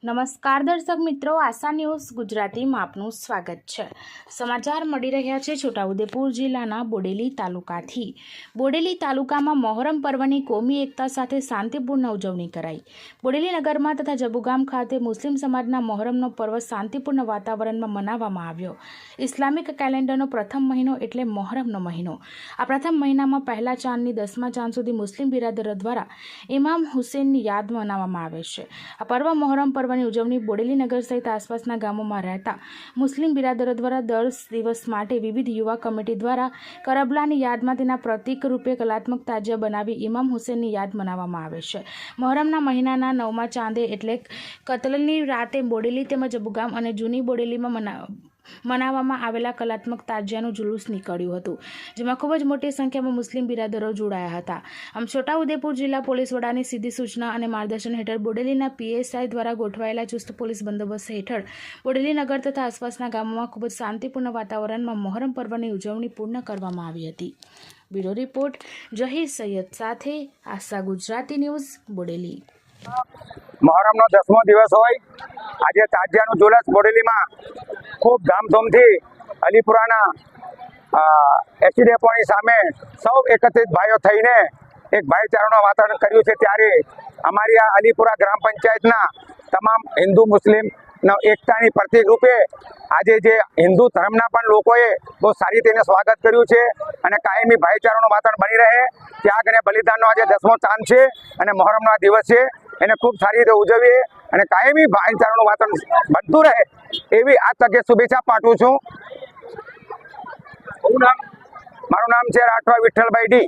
નમસ્કાર દર્શક મિત્રો, આશા ન્યૂઝ ગુજરાતીમાં આપનું સ્વાગત છે। સમાચાર મળી રહ્યા છે છોટાઉદેપુર જિલ્લાના બોડેલી તાલુકાથી। બોડેલી તાલુકામાં મોહરમ પર્વની કોમી એકતા સાથે શાંતિપૂર્ણ ઉજવણી કરાઈ। બોડેલી નગરમાં તથા જબુગામ ખાતે મુસ્લિમ સમાજના મોહરમનો પર્વ શાંતિપૂર્ણ વાતાવરણમાં મનાવવામાં આવ્યો। ઇસ્લામિક કેલેન્ડરનો પ્રથમ મહિનો એટલે મોહરમનો મહિનો। આ પ્રથમ મહિનામાં પહેલા ચાંદની 10મા ચાંદ સુધી મુસ્લિમ બિરાદરો દ્વારા ઇમામ હુસૈનની યાદ મનાવવામાં આવે છે। આ પર્વ મોહરમ પર્વ ઉજવણી બોડેલી નગર સહિત આસપાસના ગામોમાં રહેતા મુસ્લિમ બિરાદરો દ્વારા 10 દિવસ માટે વિવિધ યુવા કમિટી દ્વારા કરબલાની યાદમાં તેના પ્રતીક રૂપે કલાત્મક તાજિયા બનાવી ઇમામ હુસૈનની યાદ મનાવવામાં આવે છે। મોહરમના મહિનાના 9મા ચાંદે એટલે કતલની રાતે બોડેલી તેમજ જબુગામ અને જૂની બોડેલીમાં મનાવવામાં આવેલા કલાત્મક તાજિયાનું જુલુસ નીકળ્યું હતું, જેમાં ખૂબ જ મોટી સંખ્યામાં મુસ્લિમ બિરાદરો જોડાયા હતા। આમ છોટાઉદેપુર જિલ્લા પોલીસ વડાની સીધી સૂચના અને માર્ગદર્શન હેઠળ બોડેલીના પીએસઆઈ દ્વારા ગોઠવાયેલા ચુસ્ત પોલીસ બંદોબસ્ત હેઠળ બોડેલી નગર તથા આસપાસના ગામોમાં ખૂબ જ શાંતિપૂર્ણ વાતાવરણમાં મોહરમ પર્વની ઉજવણી પૂર્ણ કરવામાં આવી હતી। બ્યુરો રિપોર્ટ જહીર સૈયદ સાથે આશા ગુજરાતી ન્યૂઝ બોડેલી। મોહરમનો 10મો દિવસ હોય આજે તાજિયાનું જુલુસ બોડેલીમાં ખૂબ ધામધૂમથી અલીપુરાના એસટી ડેપોની સામે સૌ એકત્રિત ભાઈઓ થઈને એક ભાઈચારાનું વાતાવરણ કર્યું છે। ત્યારે અમારી આ અલીપુરા ગ્રામ પંચાયતના તમામ હિન્દુ મુસ્લિમનો એકતાની પ્રતીક રૂપે આજે જે હિન્દુ ધર્મના પણ લોકોએ બહુ સારી રીતે સ્વાગત કર્યું છે અને કાયમી ભાઈચારાનું વાતાવરણ બની રહે, ત્યાગ અને બલિદાનનો આજે 10મો ચાંદ છે અને મોહરમનો આ દિવસ છે, એને ખૂબ સારી રીતે ઉજવીએ અને કાયમી ભાઈચારાનું વાતાવરણ બનતું રહે એવી આ તકે શુભેચ્છા પાઠવું છું। મારું નામ છે રાઠવા વિઠ્ઠલભાઈ ડી।